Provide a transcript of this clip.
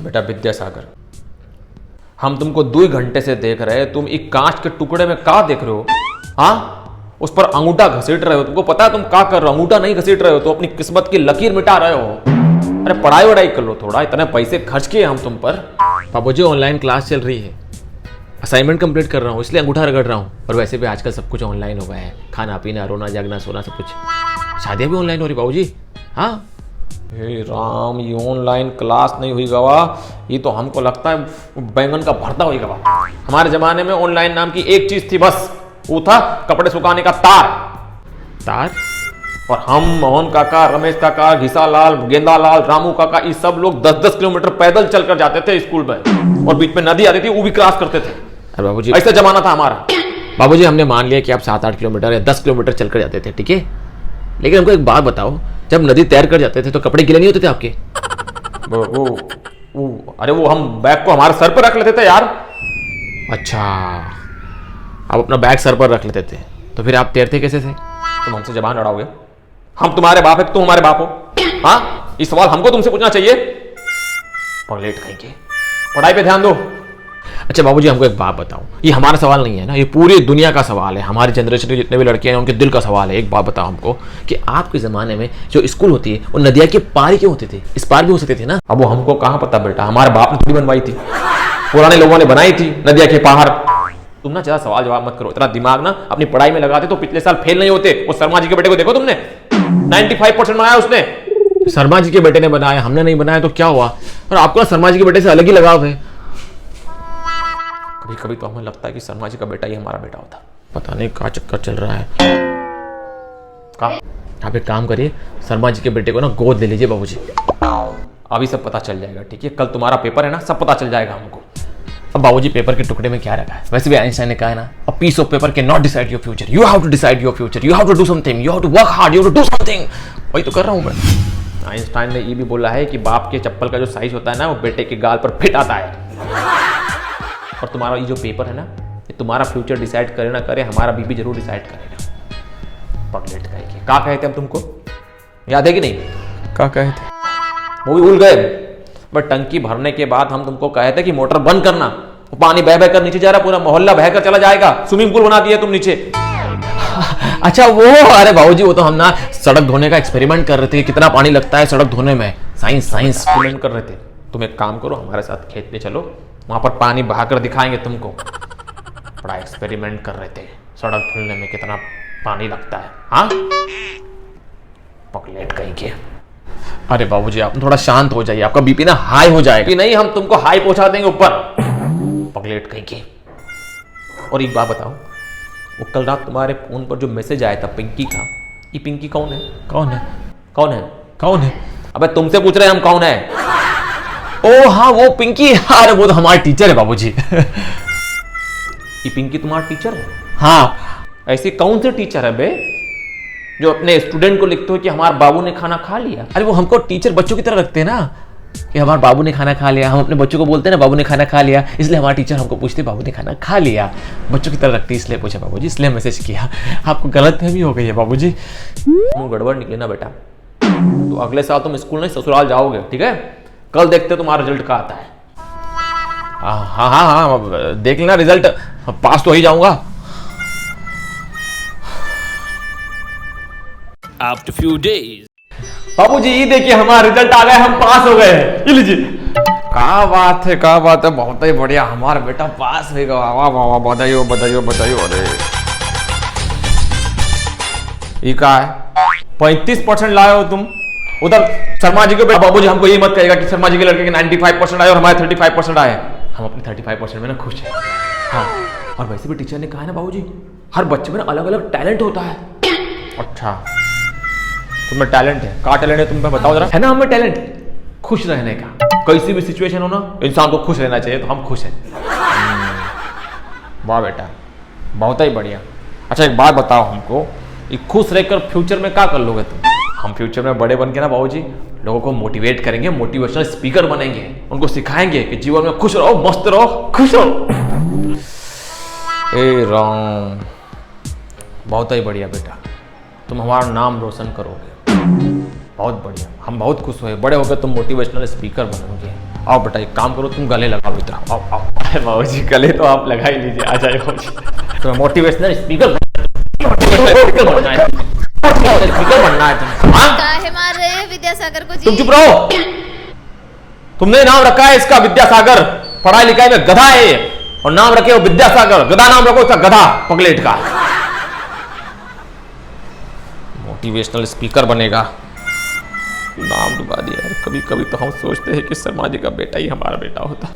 बेटा विद्यासागर, हम तुमको 2 घंटे से देख रहे हैं, तुम एक कांच के टुकड़े में क्या देख रहे हो? हाँ, उस पर अंगूठा घसीट रहे हो। तुमको पता है तुम क्या कर रहे हो? अंगूठा नहीं घसीट रहे हो, तो अपनी किस्मत की लकीर मिटा रहे हो। अरे पढ़ाई वढ़ाई कर लो थोड़ा, इतने पैसे खर्च किए हम तुम पर। बाबूजी ऑनलाइन क्लास चल रही है, असाइनमेंट कंप्लीट कर रहा हूँ, इसलिए अंगूठा रगड़ रहा हूँ। और वैसे भी आजकल सब कुछ ऑनलाइन हो गया है, खाना पीना, रोना जागना, सोना, सब कुछ। शादियाँ भी ऑनलाइन हो रही बाबूजी। हाँ, हे राम, ये ऑनलाइन क्लास नहीं हुई गवा, ये तो हमको लगता है बैंगन का भरता हुई गवा। हमारे जमाने में ऑनलाइन नाम की एक चीज थी बस, वो था कपड़े सुखाने का तार। और हम मोहन काका, रमेश काका, घिसालाल, गेंदालाल, रामू काका, ये सब लोग 10-10 किलोमीटर पैदल चलकर जाते थे स्कूल में, और बीच में नदी आती थी, वो भी क्रॉस करते थे। अरे बाबूजी, ऐसा जमाना था हमारा। बाबूजी, हमने मान लिया कि आप 7-8 किलोमीटर या 10 किलोमीटर चलकर जाते थे, ठीक है, लेकिन हमको एक बात बताओ, जब नदी तैर कर जाते थे तो कपड़े गीले नहीं होते थे आपके? अरे वो हम बैग को हमारे सर पर रख लेते थे यार। अच्छा, आप अपना बैग सर पर रख लेते थे, तो फिर आप तैरते कैसे थे? तुम हमसे जबान लड़ाओगे? हम तुम्हारे बाप है, तुम हमारे बाप हो? हाँ, इस सवाल हमको तुमसे पूछना चाहिए? पगलेट कहीं के, पढ़ाई पे ध्यान दो। अच्छा बाबूजी, हमको एक बात बताओ, ये हमारा सवाल नहीं है ना, ये पूरी दुनिया का सवाल है, हमारी जनरेशन के जितने भी लड़के हैं उनके दिल का सवाल है। एक बात बताओ हमको कि आपके जमाने में जो स्कूल होती है वो नदिया के पार क्यों होते थे? इस पार भी हो सकते थे ना। अब वो हमको कहाँ पता बेटा, हमारे बाप ने थोड़ी बनवाई थी, पुराने लोगों ने बनाई थी नदिया के पहाड़। तुम ना ज्यादा सवाल जवाब मत करो, इतना दिमाग ना अपनी पढ़ाई में लगाते तो पिछले साल फेल नहीं होते। वो शर्मा जी के बेटे को देखो तुमने, 95% बनाया उसने। शर्मा जी के बेटे ने बनाया, हमने नहीं बनाया तो क्या हुआ? और आपको शर्मा जी के बेटे से अलग ही लगाव है। कभी कभी तो हमें लगता है कि शर्मा जी का बेटा ही हमारा बेटा होता। पता नहीं क्या चक्कर चल रहा है। आप एक काम करिए, शर्मा जी के बेटे को ना गोद ले लीजिए बाबूजी। अभी सब पता चल जाएगा, ठीक है? कल तुम्हारा पेपर है ना, सब पता चल जाएगा हमको। अब बाबूजी, पेपर के टुकड़े में क्या रखा है? वैसे भी आइंस्टाइन ने कहा है ना, a piece of paper can not decide your future, you have to decide your future, you have to do something, you have to work hard, you have to do something. वही तो कर रहा हूं मैं। आइंस्टाइन ने ये भी बोला है कि बाप के चप्पल का जो साइज होता है ना, वो बेटे के गाल पर फिट आता है। और तुम्हारा ये जो पेपर है ना, ये तुम्हारा फ्यूचर डिसाइड करे ना करे, हमारा बीबी जरूर डिसाइड करेगा। पगलेट कहेंगे, क्या कहे थे हम तुमको, याद है कि नहीं? क्या कहे थे? वो भी भूल गए। बट टंकी भरने के बाद हम तुमको कहे थे कि मोटर बंद करना, पानी बह कर नीचे जा रहा, पूरा मोहल्ला बह कर चला जाएगा, स्विमिंग पूल बना दिया तुम नीचे। अच्छा वो, अरे बाबूजी, वो तो हम ना सड़क धोने का एक्सपेरिमेंट कर रहे थे, कितना पानी लगता है सड़क धोने में, साइंस एक्सपेरिमेंट कर रहे थे। तुम एक काम करो, हमारे साथ खेत में चलो, वहां पर पानी बहाकर दिखाएंगे तुमको। बड़ा एक्सपेरिमेंट कर रहे थे, सड़क धुलने में कितना पानी लगता है। हाँ, पगलेट कहीं के। अरे बाबूजी, आप थोड़ा शांत हो जाइए, आपका बीपी ना हाई हो जाएगा। नहीं, हम तुमको हाई पहुंचा देंगे ऊपर, पगलेट कहीं के। और एक बात बताओ, वो कल रात तुम्हारे फोन पर जो मैसेज आया था पिंकी का, ये पिंकी कौन है? कौन है? कौन है? कौन है? अबे तुमसे पूछ रहे हैं हम कौन है। ओ हाँ, वो पिंकी, अरे वो तो हमारे टीचर है बाबूजी। ये पिंकी तुम्हारा टीचर है? हाँ। ऐसी कौन से टीचर है बे जो अपने स्टूडेंट को लिखते हो कि हमारे बाबू ने खाना खा लिया? अरे वो हमको टीचर बच्चों की तरह रखते हैं ना, कि हमारे बाबू ने खाना खा लिया। हम अपने बच्चों को बोलते हैं ना, बाबू ने खाना खा लिया, इसलिए हमारे टीचर हमको पूछते बाबू ने खाना खा लिया। बच्चों की तरह रखती है, इसलिए पूछा बाबूजी, इसलिए मैसेज किया। आपको गलतफहमी हो गई है बाबूजी। तुम गड़बड़ निकले ना बेटा, तो अगले साल तुम स्कूल नहीं ससुराल जाओगे, ठीक है? कल देखते तुम्हारा रिजल्ट का आता है। हाँ, देख लेना रिजल्ट, पास तो ही जाऊंगा। After few days. बाबूजी, ये देखिए हमारा रिजल्ट आ गया, हम पास हो गए। ये लीजिए। क्या बात है, क्या बात है, बहुत ही बढ़िया, हमारा बेटा पास हो गया। वाह वाह वाह, बधाई बधाई। अरे ये क्या है, 35% लाए हो तुम। उधर शर्मा जी के बेटा, बाबूजी हमको ये मत कहेगा कि शर्मा जी के लड़के के 95% आए और हमारे 35% आए। हम अपने 35% में ना खुश हैं। हाँ, और वैसे भी टीचर ने कहा है ना बाबूजी, हर बच्चे में अलग अलग टैलेंट होता है। अच्छा, तुम्हें टैलेंट है? क्या टैलेंट है तुम्हें बताओ जरा। है ना हमें टैलेंट खुश रहने का, कैसी भी सिचुएशन हो ना, इंसान को खुश रहना चाहिए, तो हम खुश हैं। वाह बेटा, बहुत ही बढ़िया। अच्छा एक बात बताओ हमको, ये खुश रहकर फ्यूचर में क्या कर लोगे तुम? हम फ्यूचर में बड़े बन के ना बाबूजी लोगों को मोटिवेट करेंगे, मोटिवेशनल स्पीकर बनेंगे, उनको सिखाएंगे कि जीवन में खुश रहो, मस्त रहो, खुश रहो। ए राम, बहुत ही बढ़िया बेटा, तुम हमारा नाम रोशन करोगे। बहुत बढ़िया, हम बहुत खुश हुए। बड़े होकर तुम मोटिवेशनल स्पीकर बनोगे। आओ बेटा एक काम करो, तुम गले लगाओ इधर। आओ आओ। अरे बाबूजी गले तो आप लगा ही लीजिए, आ जाए बाबूजी। तो मोटिवेशनल स्पीकर बनना है, स्पीकर बनना है तुम्हें। हाँ? काहे मार रहे हैं विद्यासागर को जी? तुम चुप रहो। तुमने नाम रखा है इसका विद्यासागर, पढ़ाई लिखाई में गधा है ये, और नाम रखे हो विद्यासागर। गधा नाम रखो इसका, गधा पगलेट का। मोटिवेशनल स्पीकर बनेगा, नाम डुबा दिया यार। कभी कभी तो हम सोचते हैं कि शर्मा जी का बेटा ही हमारा बेटा होता।